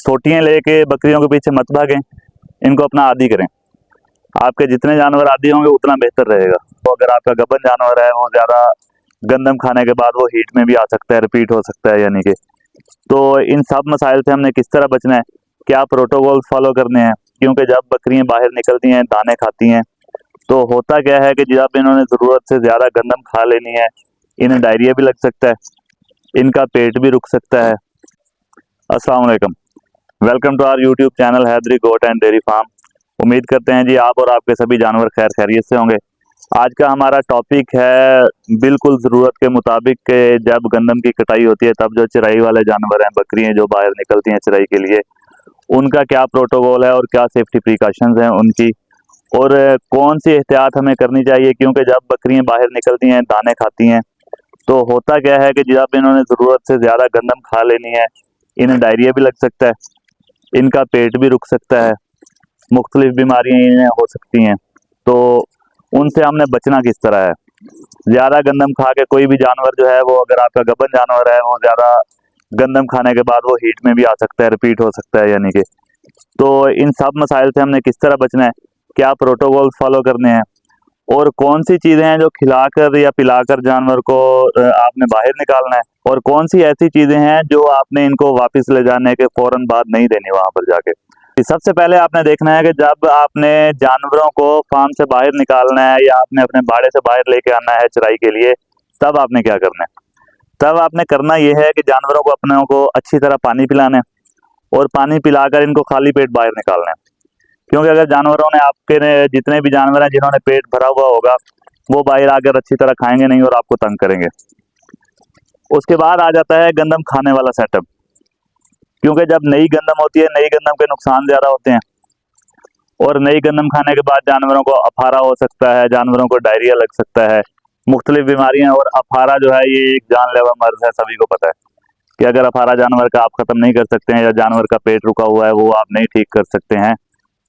छोटियाँ लेके बकरियों के पीछे मत भागें, इनको अपना आदी करें। आपके जितने जानवर आदी होंगे उतना बेहतर रहेगा। तो अगर आपका गब्बन जानवर है वो ज़्यादा गंदम खाने के बाद वो हीट में भी आ सकता है, रिपीट हो सकता है यानी कि। तो इन सब मसाइल से हमने किस तरह बचना है, क्या प्रोटोकॉल फॉलो करने हैं, क्योंकि जब बकरियां बाहर निकलती हैं दाने खाती हैं तो होता क्या है कि जब इन्होंने ज़रूरत से ज़्यादा गंदम खा लेनी है, इन्हें डायरिया भी लग सकता है, इनका पेट भी रुक सकता है। अस्सलाम वालेकुम, welcome to our YouTube channel Haidari goat and dairy farm. उम्मीद करते हैं जी आप और आपके सभी जानवर खैर खैरियत से होंगे। आज का हमारा टॉपिक है बिल्कुल ज़रूरत के मुताबिक के जब गंदम की कटाई होती है तब जो चराई वाले जानवर हैं, बकरियां जो बाहर निकलती हैं चराई के लिए, उनका क्या प्रोटोकॉल है और क्या सेफ्टी प्रिकॉशंस हैं उनकी, और कौन सी एहतियात हमें करनी चाहिए। क्योंकि जब बकरियां बाहर निकलती हैं दाने खाती हैं तो होता क्या है कि जब इन्होंने ज़रूरत से ज़्यादा गंदम खा लेनी है, इन्हें डायरिया भी लग सकता है, इनका पेट भी रुक सकता है, मुख्तलिफ बीमारियां इन्हें हो सकती हैं। तो उनसे हमने बचना किस तरह है। ज़्यादा गंदम खा के कोई भी जानवर जो है वो, अगर आपका गब्बन जानवर है वो ज़्यादा गंदम खाने के बाद वो हीट में भी आ सकता है, रिपीट हो सकता है यानी कि। तो इन सब मसाइल से हमने किस तरह बचना है, क्या प्रोटोकॉल फॉलो करने हैं, और कौन सी चीज़ें हैं जो खिलाकर या पिलाकर जानवर को आपने बाहर निकालना है, और कौन सी ऐसी चीज़ें हैं जो आपने इनको वापस ले जाने के फ़ौरन बाद नहीं देनी वहाँ पर जाके। सबसे पहले आपने देखना है कि जब आपने जानवरों को फार्म से बाहर निकालना है या आपने अपने बाड़े से बाहर लेके आना है चराई के लिए, तब आपने क्या करना है। तब आपने करना यह है कि जानवरों को अपने को अच्छी तरह पानी पिलाना है और पानी पिलाकर इनको खाली पेट बाहर निकालना है। क्योंकि अगर जानवरों ने आपके जितने भी जानवर हैं जिन्होंने पेट भरा हुआ होगा वो बाहर आकर अच्छी तरह खाएंगे नहीं और आपको तंग करेंगे। उसके बाद आ जाता है गंदम खाने वाला सेटअप। क्योंकि जब नई गंदम होती है, नई गंदम के नुकसान ज़्यादा होते हैं, और नई गंदम खाने के बाद जानवरों को अफारा हो सकता है, जानवरों को डायरिया लग सकता है, मुख्तलिफ बीमारियां। और अफारा जो है ये एक जानलेवा मर्ज है, सभी को पता है कि अगर अफारा जानवर का आप ख़त्म नहीं कर सकते हैं या जानवर का पेट रुका हुआ है वो आप नहीं ठीक कर सकते हैं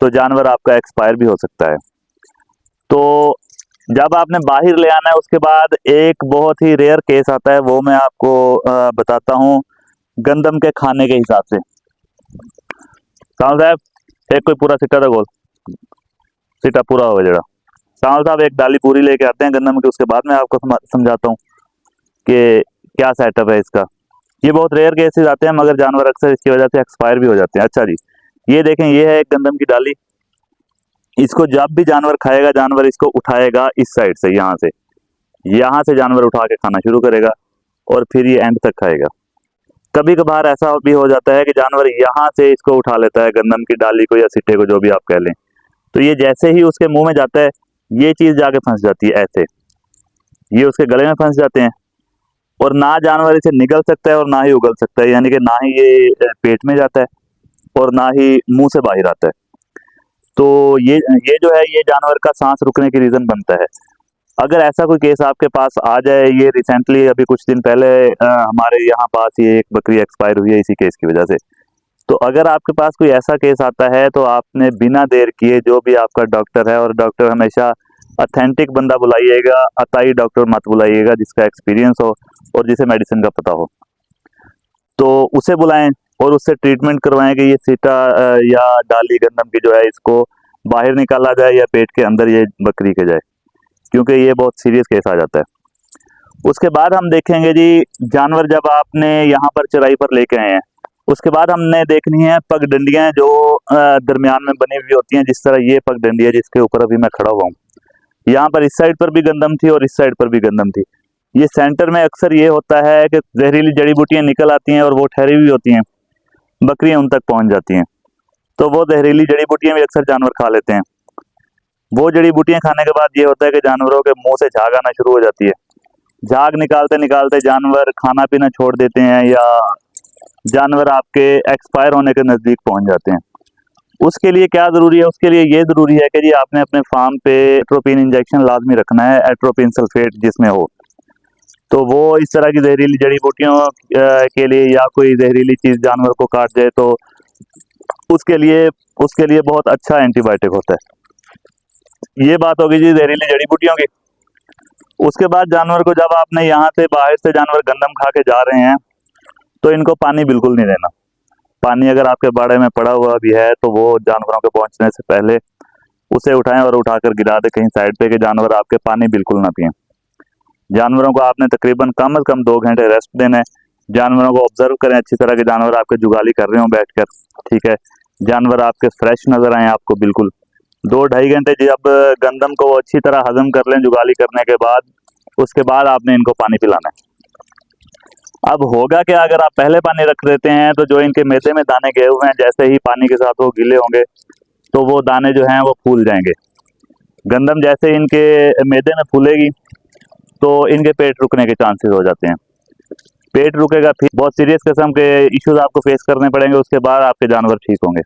तो जानवर आपका एक्सपायर भी हो सकता है। तो जब आपने बाहर ले आना है उसके बाद एक बहुत ही रेयर केस आता है, वो मैं आपको बताता हूँ गंदम के खाने के हिसाब से। साहब एक कोई पूरा सिट्टा था गोल सिट्टा पूरा हो जरा। साहब एक डाली पूरी लेके आते हैं गंदम की, उसके बाद मैं आपको समझाता हूँ कि क्या सेटअप है इसका। ये बहुत रेयर केसेस आते हैं मगर जानवर अक्सर इसकी वजह से एक्सपायर भी हो जाते हैं। अच्छा जी, ये देखें, ये है एक गंदम की डाली। इसको जब भी जानवर खाएगा, जानवर इसको उठाएगा इस साइड से, यहाँ से जानवर उठा के खाना शुरू करेगा और फिर ये एंड तक खाएगा। कभी कभार ऐसा भी हो जाता है कि जानवर यहाँ से इसको उठा लेता है गंदम की डाली को या सिट्टे को, जो भी आप कह लें। तो ये जैसे ही उसके मुंह में जाता है ये चीज़ जाके फंस जाती है, ऐसे ये उसके गले में फंस जाते हैं और ना जानवर इसे निगल सकता है और ना ही उगल सकता है, यानी कि ना ही ये पेट में जाता है और ना ही मुंह से बाहर आता है। तो ये जो है ये जानवर का सांस रुकने की रीज़न बनता है। अगर ऐसा कोई केस आपके पास आ जाए, ये रिसेंटली अभी कुछ दिन पहले हमारे यहाँ पास ये एक बकरी एक्सपायर हुई है इसी केस की वजह से। तो अगर आपके पास कोई ऐसा केस आता है तो आपने बिना देर किए जो भी आपका डॉक्टर है, और डॉक्टर हमेशा अथेंटिक बंदा बुलाइएगा, अताई डॉक्टर मत बुलाइएगा, जिसका एक्सपीरियंस हो और जिसे मेडिसिन का पता हो, तो उसे बुलाएं और उससे ट्रीटमेंट करवाएं कि ये सीटा या डाली गंदम की जो है इसको बाहर निकाला जाए या पेट के अंदर ये बकरी के जाए, क्योंकि ये बहुत सीरियस केस आ जाता है। उसके बाद हम देखेंगे जी, जानवर जब आपने यहाँ पर चराई पर लेके आए हैं उसके बाद हमने देखनी है पगडंडियाँ जो दरमियान में बनी हुई होती हैं। जिस तरह ये पगडंडी है जिसके ऊपर अभी मैं खड़ा हुआ हूँ, यहाँ पर इस साइड पर भी गंदम थी और इस साइड पर भी गंदम थी। ये सेंटर में अक्सर ये होता है कि जहरीली जड़ी बूटियाँ निकल आती हैं और वो ठहरी हुई होती हैं, बकरियाँ उन तक पहुँच जाती हैं, तो वो जहरीली जड़ी बूटियाँ भी अक्सर जानवर खा लेते हैं। वो जड़ी बूटियाँ खाने के बाद ये होता है कि जानवरों के मुंह से झाग आना शुरू हो जाती है। झाग निकालते निकालते जानवर खाना पीना छोड़ देते हैं या जानवर आपके एक्सपायर होने के नज़दीक पहुंच जाते हैं। उसके लिए क्या ज़रूरी है, उसके लिए ये ज़रूरी है कि जी आपने अपने फार्म पे एट्रोपिन इंजेक्शन लाजमी रखना है, एट्रोपिन सल्फेट जिसमें हो। तो वो इस तरह की जहरीली जड़ी बूटियों के लिए या कोई जहरीली चीज़ जानवर को काट जाए तो उसके लिए बहुत अच्छा एंटीबायोटिक होता है। ये बात होगी जी जहरीली जड़ी बूटियों की। उसके बाद जानवर को जब आपने यहाँ से बाहर से जानवर गंदम खा के जा रहे हैं तो इनको पानी बिल्कुल नहीं देना। पानी अगर आपके बाड़े में पड़ा हुआ भी है तो वो जानवरों के पहुंचने से पहले उसे उठाएं और उठाकर गिरा दें कहीं साइड पे कि जानवर आपके पानी बिल्कुल ना पिएं। जानवरों को आपने तकरीबन कम से कम 2 घंटे रेस्ट देना है। जानवरों को ऑब्जर्व करें अच्छी तरह के जानवर आपके जुगाली कर रहे हो बैठकर, ठीक है। जानवर आपके फ्रेश नजर आए आपको बिल्कुल। 2-2.5 घंटे जब गंदम को वो अच्छी तरह हजम कर लें जुगाली करने के बाद, उसके बाद आपने इनको पानी पिलाना है। अब होगा क्या, अगर आप पहले पानी रख देते हैं तो जो इनके मैदे में दाने गए हुए हैं जैसे ही पानी के साथ वो गीले होंगे तो वो दाने जो हैं वो फूल जाएंगे। गंदम जैसे इनके मैदे में फूलेगी तो इनके पेट रुकने के चांसेस हो जाते हैं। पेट रुकेगा फिर बहुत सीरियस किस्म के इश्यूज आपको फेस करने पड़ेंगे, उसके बाद आपके जानवर ठीक होंगे।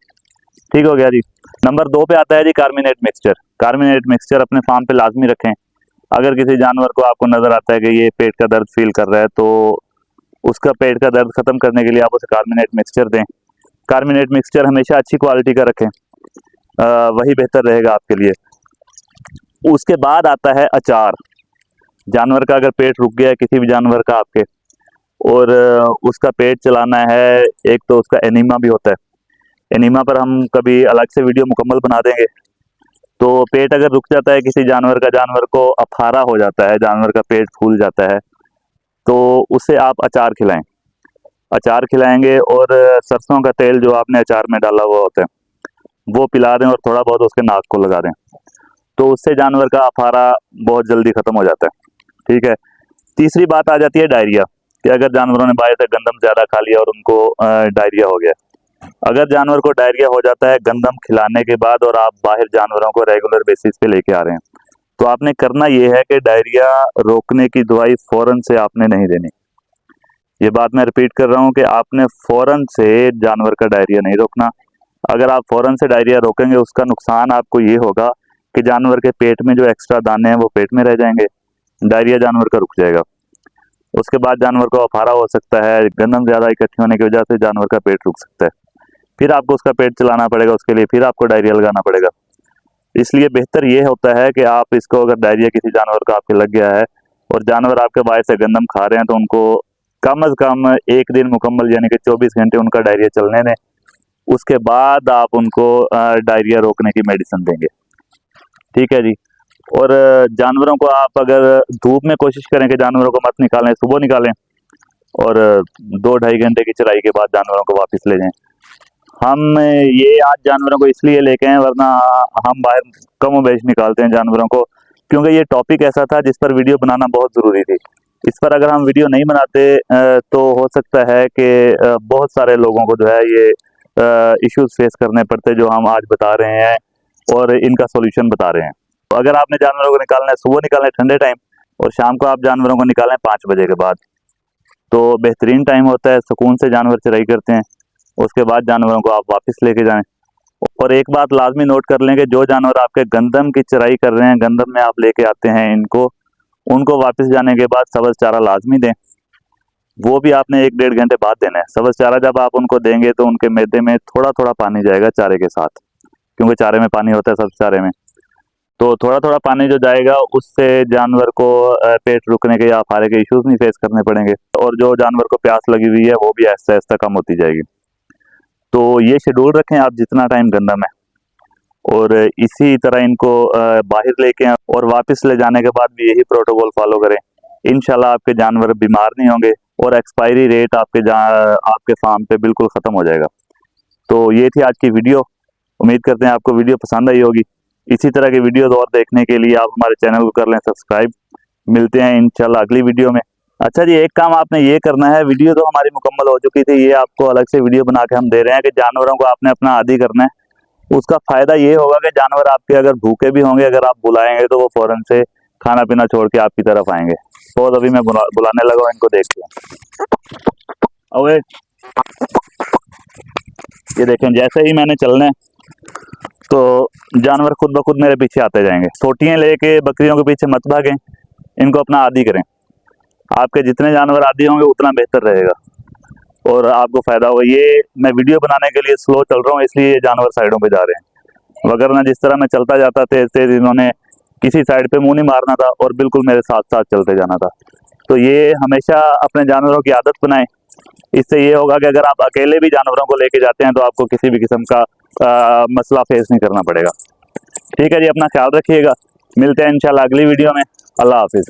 ठीक हो गया जी। नंबर 2 पे आता है जी कार्मिनेट मिक्सचर। कार्मिनेट मिक्सचर अपने फार्म पे लाजमी रखें। अगर किसी जानवर को आपको नजर आता है कि ये पेट का दर्द फील कर रहा है तो उसका पेट का दर्द खत्म करने के लिए आप उसे कार्मिनेट मिक्सचर दें। कार्मिनेट मिक्सचर हमेशा अच्छी क्वालिटी का रखें, वही बेहतर रहेगा आपके लिए। उसके बाद आता है अचार। जानवर का अगर पेट रुक गया है किसी भी जानवर का आपके और उसका पेट चलाना है, एक तो उसका एनीमा भी होता है। एनीमा पर हम कभी अलग से वीडियो मुकम्मल बना देंगे। तो पेट अगर रुक जाता है किसी जानवर का, जानवर को अफारा हो जाता है, जानवर का पेट फूल जाता है, तो उसे आप अचार खिलाएं। अचार खिलाएंगे और सरसों का तेल जो आपने अचार में डाला हुआ होता है वो पिला दें और थोड़ा बहुत उसके नाक को लगा दें, तो उससे जानवर का अफारा बहुत जल्दी खत्म हो जाता है। ठीक है। तीसरी बात आ जाती है डायरिया, कि अगर जानवरों ने बाहर से गंदम ज्यादा खा लिया और उनको डायरिया हो गया। अगर जानवर को डायरिया हो जाता है गंदम खिलाने के बाद और आप बाहर जानवरों को रेगुलर बेसिस पे लेके आ रहे हैं, तो आपने करना ये है कि डायरिया रोकने की दवाई फौरन से आपने नहीं देनी। ये बात मैं रिपीट कर रहा हूँ कि आपने फौरन से जानवर का डायरिया नहीं रोकना। अगर आप फौरन से डायरिया रोकेंगे उसका नुकसान आपको ये होगा कि जानवर के पेट में जो एक्स्ट्रा दाने हैं वो पेट में रह जाएंगे, डायरिया जानवर का रुक जाएगा। उसके बाद जानवर को अफारा हो सकता है, गंदम ज्यादा इकट्ठी होने की वजह से जानवर का पेट रुक सकता है, फिर आपको उसका पेट चलाना पड़ेगा, उसके लिए फिर आपको डायरिया लगाना पड़ेगा। इसलिए बेहतर ये होता है कि आप इसको, अगर डायरिया किसी जानवर का आपके लग गया है और जानवर आपके बाहर से गंदम खा रहे हैं, तो उनको कम से कम 1 दिन मुकम्मल यानी कि 24 घंटे उनका डायरिया चलने दें। उसके बाद आप उनको डायरिया रोकने की मेडिसिन देंगे। ठीक है जी। और जानवरों को आप अगर धूप में कोशिश करें कि जानवरों को मत निकालें, सुबह निकालें और 2-2.5 घंटे की चराई के बाद जानवरों को वापस ले जाएं। हम ये आज जानवरों को इसलिए लेके आए, वरना हम बाहर कम बेश निकालते हैं जानवरों को, क्योंकि ये टॉपिक ऐसा था जिस पर वीडियो बनाना बहुत ज़रूरी थी। इस पर अगर हम वीडियो नहीं बनाते तो हो सकता है कि बहुत सारे लोगों को जो है ये इश्यूज फेस करने पड़ते जो हम आज बता रहे हैं और इनका सॉल्यूशन बता रहे हैं। तो अगर आपने जानवरों को निकालना है, सुबह निकालें ठंडे टाइम, और शाम को आप जानवरों को निकालें 5 बजे के बाद, तो बेहतरीन टाइम होता है, सुकून से जानवर चराई करते हैं। उसके बाद जानवरों को आप वापस लेके जाएं। और एक बात लाजमी नोट कर लें कि जो जानवर आपके गंदम की चराई कर रहे हैं, गंदम में आप लेके आते हैं इनको, उनको वापस जाने के बाद सब्ज़ चारा लाजमी दें। वो भी आपने 1-1.5 घंटे बाद देना है। सब्ज़ चारा जब आप उनको देंगे तो उनके मैदे में थोड़ा थोड़ा पानी जाएगा चारे के साथ, क्योंकि चारे में पानी होता है सब्ज़ चारे में, तो थोड़ा थोड़ा पानी जो जाएगा उससे जानवर को पेट रुकने के या अफारे के इश्यूज नहीं फेस करने पड़ेंगे, और जो जानवर को प्यास लगी हुई है वो भी आहिस्ता आहिस्ता कम होती जाएगी। तो ये शेड्यूल रखें आप जितना टाइम गंदम है, और इसी तरह इनको बाहर लेके आएं और वापस ले जाने के बाद भी यही प्रोटोकॉल फॉलो करें। इंशाल्लाह आपके जानवर बीमार नहीं होंगे और एक्सपायरी रेट आपके फार्म पे बिल्कुल ख़त्म हो जाएगा। तो ये थी आज की वीडियो। उम्मीद करते हैं आपको वीडियो पसंद आई होगी। इसी तरह की वीडियोस और देखने के लिए आप हमारे चैनल को कर लें सब्सक्राइब। मिलते हैं इंशाल्लाह अगली वीडियो में। अच्छा जी, एक काम आपने ये करना है, वीडियो तो हमारी मुकम्मल हो चुकी थी, ये आपको अलग से वीडियो बना के हम दे रहे हैं कि जानवरों को आपने अपना आदी करना है। उसका फायदा ये होगा कि जानवर आपके अगर भूखे भी होंगे, अगर आप बुलाएंगे तो वो फौरन से खाना पीना छोड़ के आपकी तरफ आएंगे। तो अभी मैं बुलाने लगा हूं, इनको देखते हैं। अवे ये देखें, जैसे ही मैंने चलना है तो जानवर खुद ब खुद मेरे पीछे आते जाएंगे। सोटियां लेके बकरियों के पीछे मत भागें, इनको अपना आदी करें। आपके जितने जानवर आदी होंगे उतना बेहतर रहेगा और आपको फायदा होगा। ये मैं वीडियो बनाने के लिए स्लो चल रहा हूँ, इसलिए ये जानवर साइडों पे जा रहे हैं, वगरना जिस तरह मैं चलता जाता तेज तेज, इन्होंने किसी साइड पे मुंह नहीं मारना था और बिल्कुल मेरे साथ साथ चलते जाना था। तो ये हमेशा अपने जानवरों की आदत बनाएं, इससे ये होगा कि अगर आप अकेले भी जानवरों को लेके जाते हैं तो आपको किसी भी किस्म का मसला फेस नहीं करना पड़ेगा। ठीक है जी, अपना ख्याल रखिएगा, मिलते हैं इंशाल्लाह अगली वीडियो में। अल्लाह हाफिज़।